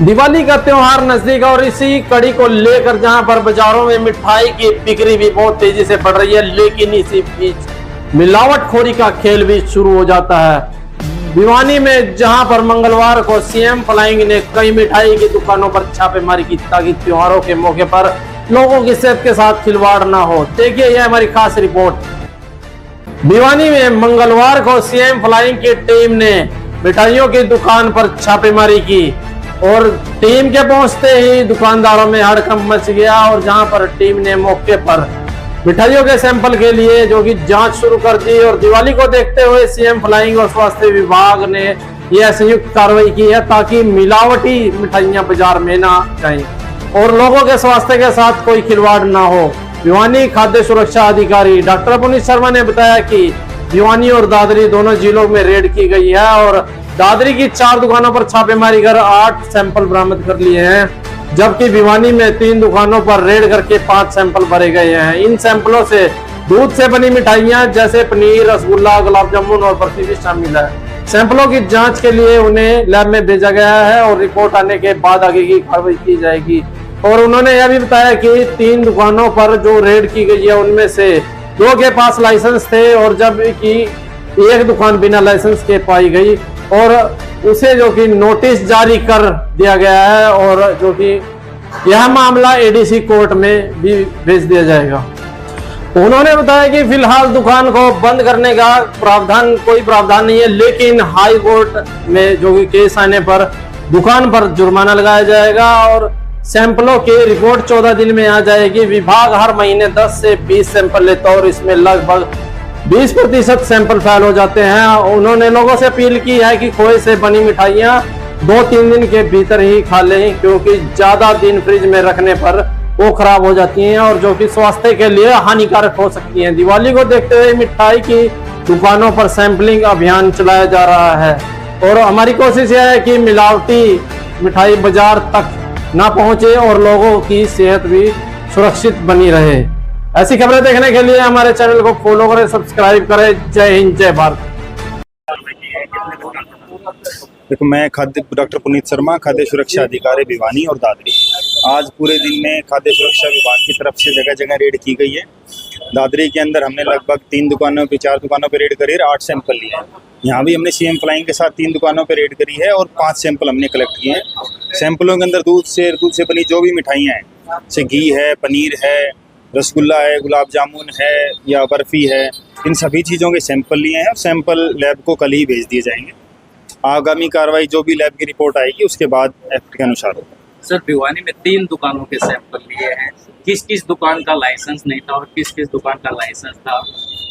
दिवाली का त्योहार नजदीक और इसी कड़ी को लेकर जहां पर बाजारों में मिठाई की बिक्री भी बहुत तेजी से बढ़ रही है, लेकिन इसी बीच मिलावटखोरी का खेल भी शुरू हो जाता है। भिवानी में जहां पर मंगलवार को सीएम फ्लाइंग ने कई मिठाई की दुकानों पर छापेमारी की ताकि त्योहारों के मौके पर लोगों की सेहत के साथ खिलवाड़ न हो। देखिए यह हमारी खास रिपोर्ट। भिवानी में मंगलवार को सीएम फ्लाइंग की टीम ने मिठाइयों की दुकान पर छापेमारी की और टीम के पहुंचते ही दुकानदारों में हड़कंप मच गया और जहां पर टीम ने मौके पर मिठाइयों के सैंपल के लिए जो कि जांच शुरू कर दी और दिवाली को देखते हुए सीएम फ्लाइंग और स्वास्थ्य विभाग ने यह संयुक्त कार्रवाई की है ताकि मिलावटी मिठाइयां बाजार में ना जाएं और लोगों के स्वास्थ्य के साथ कोई खिलवाड़ ना हो। भिवानी खाद्य सुरक्षा अधिकारी डॉक्टर पुनीत शर्मा ने बताया कि भिवानी और दादरी दोनों जिलों में रेड की गई है और दादरी की 4 दुकानों पर छापेमारी कर 8 सैंपल बरामद कर लिए हैं, जबकि भिवानी में 3 दुकानों पर रेड करके 5 सैंपल भरे गए हैं। इन सैंपलों से दूध से बनी मिठाइयां जैसे पनीर, रसगुल्ला, गुलाब जामुन और बर्फी भी शामिल है। सैंपलों की जांच के लिए उन्हें लैब में भेजा गया है और रिपोर्ट आने के बाद आगे की कार्रवाई की जाएगी। और उन्होंने यह भी बताया कि 3 दुकानों पर जो रेड की गई है उनमें से 2 के पास लाइसेंस थे और जबकि एक दुकान बिना लाइसेंस के पाई गई और उसे जो कि नोटिस जारी कर दिया गया है और जो कि यह मामला एडीसी कोर्ट में भी भेज दिया जाएगा। उन्होंने बताया कि फिलहाल दुकान को बंद करने का कोई प्रावधान नहीं है, लेकिन हाई कोर्ट में जो कि केस आने पर दुकान पर जुर्माना लगाया जाएगा और सैंपलों की रिपोर्ट 14 दिन में आ जाएगी। विभाग हर महीने 10 से 20 सैंपल लेता है और इसमें लगभग 20% सैंपल फेल हो जाते हैं। उन्होंने लोगों से अपील की है कि खोए से बनी मिठाइयां 2-3 दिन के भीतर ही खा लें, क्योंकि ज्यादा दिन फ्रिज में रखने पर वो खराब हो जाती हैं और जो कि स्वास्थ्य के लिए हानिकारक हो सकती हैं। दिवाली को देखते हुए मिठाई की दुकानों पर सैंपलिंग अभियान चलाया जा रहा है और हमारी कोशिश यह है कि मिलावटी मिठाई बाजार तक ना पहुंचे और लोगों की सेहत भी सुरक्षित बनी रहे। ऐसी खबरें देखने के लिए हमारे चैनल को फॉलो करें, सब्सक्राइब करें। जय हिंद, जय भारत। देखो, मैं डॉक्टर पुनीत शर्मा, खाद्य सुरक्षा अधिकारी भिवानी और दादरी। आज पूरे दिन में खाद्य सुरक्षा विभाग की तरफ से जगह जगह रेड की गई है। दादरी के अंदर हमने लगभग 3 दुकानों पे 4 दुकानों पे रेड करी है, 8 सैंपल लिए हैं। यहाँ भी हमने सीएम फ्लाइंग के साथ 3 दुकानों पे रेड करी है और 5 सैंपल हमने कलेक्ट किए हैं। सैंपलों के अंदर दूध से बनी जो भी मिठाइयाँ हैं, जैसे घी है, पनीर है, रसगुल्ला है, गुलाब जामुन है या बर्फ़ी है, इन सभी चीज़ों के सैंपल लिए हैं और सैंपल लैब को कल ही भेज दिए जाएंगे। आगामी कार्रवाई जो भी लैब की रिपोर्ट आएगी उसके बाद एक्ट के अनुसार होगा। सर, भिवानी में 3 दुकानों के सैंपल लिए हैं, किस किस दुकान का लाइसेंस नहीं था और किस किस दुकान का लाइसेंस था?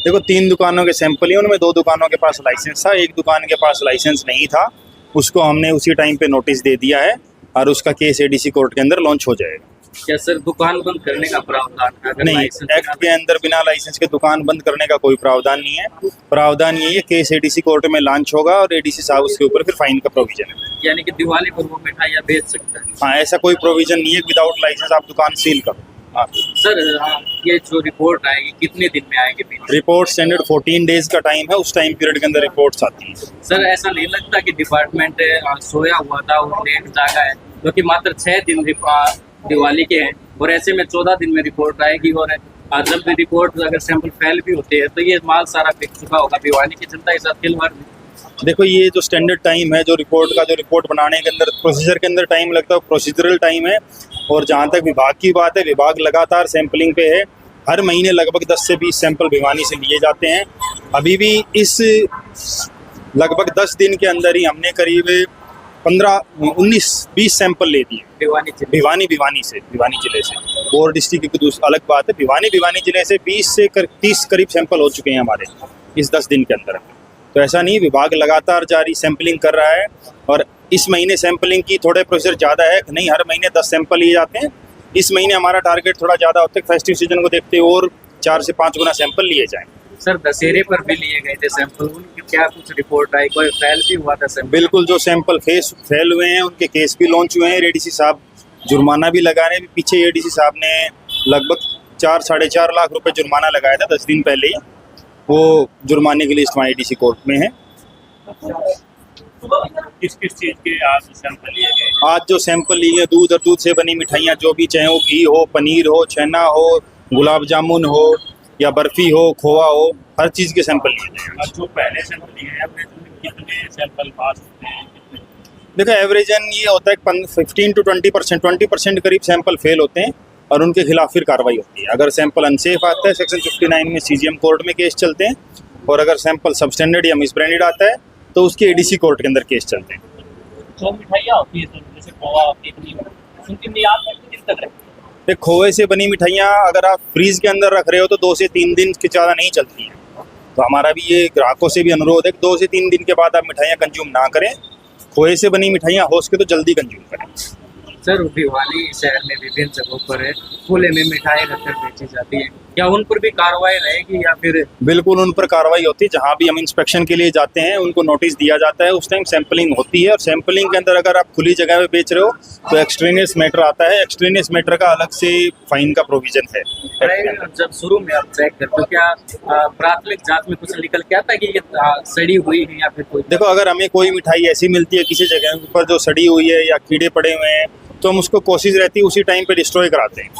देखो, 3 दुकानों के सैंपल लिए, उनमें 2 दुकानों के पास लाइसेंस था, एक दुकान के पास लाइसेंस नहीं था। उसको हमने उसी टाइम पे नोटिस दे दिया है और उसका केस एडीसी कोर्ट के अंदर लॉन्च हो जाएगा। क्या सर दुकान बंद करने का प्रावधान है? नहीं, एक्ट के अंदर बिना लाइसेंस के दुकान बंद करने का कोई प्रावधान नहीं है। प्रावधान ये है केस एडीसी कोर्ट में लॉन्च होगा और एडीसी साहब उसके ऊपर फिर फाइन का प्रोविजन है। यानी कि दिवाली पर वो मिठाइयाँ बेच सकता है? हाँ, ऐसा कोई प्रोविजन नहीं है विदाउट लाइसेंस आप दुकान सील करो। हाँ सर, ये जो रिपोर्ट आएगी कितने दिन में आएगी? रिपोर्ट स्टैंडर्ड 14 डेज का टाइम है, उस टाइम पीरियड के अंदर रिपोर्ट्स आती हैं। सर, ऐसा नहीं लगता कि डिपार्टमेंट सोया हुआ था और लेट जागा है, क्योंकि मात्र 6 दिन दिवाली के हैं और ऐसे में 14 दिन में रिपोर्ट आएगी और जब भी रिपोर्ट अगर सैंपल फेल भी होते हैं तो ये माल सारा बिक चुका होगा। भिवानी की जनता के साथ खिलवाड़। देखो, ये जो स्टैंडर्ड टाइम है जो रिपोर्ट बनाने के अंदर प्रोसीजर के अंदर टाइम लगता है, प्रोसीजरल टाइम है। और जहाँ तक विभाग की बात है, विभाग लगातार सैंपलिंग पे है। हर महीने लगभग 10 से 20 सैंपल भिवानी से लिए जाते हैं। अभी भी इस लगभग 10 दिन के अंदर ही हमने करीब 15-19-20 सैंपल ले दिए भिवानी जिले से। और डिस्ट्रिक्ट की अलग बात है, भिवानी जिले से 20 से 30 करीब सैंपल हो चुके हैं हमारे इस 10 दिन के अंदर। तो ऐसा नहीं, विभाग लगातार जारी सैंपलिंग कर रहा है और इस महीने सैंपलिंग की थोड़े प्रोसीजर ज़्यादा है। नहीं, हर महीने 10 सैंपल लिए जाते हैं। इस महीने हमारा टारगेट थोड़ा ज़्यादा होता है, फेस्टिव सीजन को देखते हुए और 4 से 5 गुना सैंपल लिए जाएँ। सर, दशहरे पर भी लिए गए थे सैंपल, उनकी क्या कुछ रिपोर्ट आई? कोई फेल भी हुआ था सैंपल? बिल्कुल, जो सैंपल फेल हुए हैं उनके केस भी लॉन्च हुए हैं। एडीसी साहब जुर्माना भी लगा रहे हैं। पीछे एडीसी साहब ने लगभग 4-4.5 लाख रुपए जुर्माना लगाया था 10 दिन पहले ही। वो जुर्माने की लिस्ट वहाँ एडीसी कोर्ट में है। किस किस चीज के आज सैंपल लिए गए? आज जो सैंपल लिए दूध और दूध से बनी मिठाइयाँ जो भी चाहे, वो घी हो, पनीर हो, छेना हो, गुलाब जामुन हो या बर्फी हो, खोआ हो, हर चीज़ के सैंपल लिए गए। और जो पहले सैंपल लिए हैं अपने कितने सैंपल पास होते हैं? देखो एवरेजन ये होता है 15 to 20% करीब सैंपल फेल होते हैं और उनके खिलाफ फिर कार्रवाई होती है। अगर सैंपल अनसेफ आता है सेक्शन 59 में सीजीएम कोर्ट में केस चलते हैं, और अगर सैंपल सबस्टैंडर्ड या मिसब्रांडेड आता है तो उसके एडीसी कोर्ट के अंदर केस चलते हैं। जो मिठाइयाँ होती है जैसे खोआ केतली, उनकी मियाद कितने दिन तक रहती है? देख खोए से बनी मिठाइयाँ अगर आप फ्रीज के अंदर रख रहे हो तो 2 से 3 दिन के ज़्यादा नहीं चलती हैं। तो हमारा भी ये ग्राहकों से भी अनुरोध है कि 2 से 3 दिन के बाद आप मिठाइयाँ कंज्यूम ना करें। खोए से बनी मिठाइयाँ हो सके तो जल्दी कंज्यूम करें। सर भिवानी शहर में विभिन्न जगहों पर खुले में मिठाई रखकर बेची जाती है, क्या उन पर भी कार्रवाई रहेगी या फिर? बिल्कुल उन पर कार्रवाई होती है। जहाँ भी हम इंस्पेक्शन के लिए जाते हैं उनको नोटिस दिया जाता है, उस टाइम सैंपलिंग होती है, और सैंपलिंग के अंदर अगर आप खुली जगह पे बेच रहे हो तो एक्सट्रेनियस मैटर आता है। एक्सट्रेनियस मैटर का अलग से फाइन का प्रोविजन है। जब शुरू में आप चेक करते हो क्या प्राथमिक जांच में कुछ निकल के आता है कि ये सड़ी हुई है या फिर कोई? देखो अगर हमें कोई मिठाई ऐसी मिलती है किसी जगह पर जो सड़ी हुई है या कीड़े पड़े हुए हैं तो हम उसको कोशिश रहती है उसी टाइम पे डिस्ट्रॉय कराते हैं।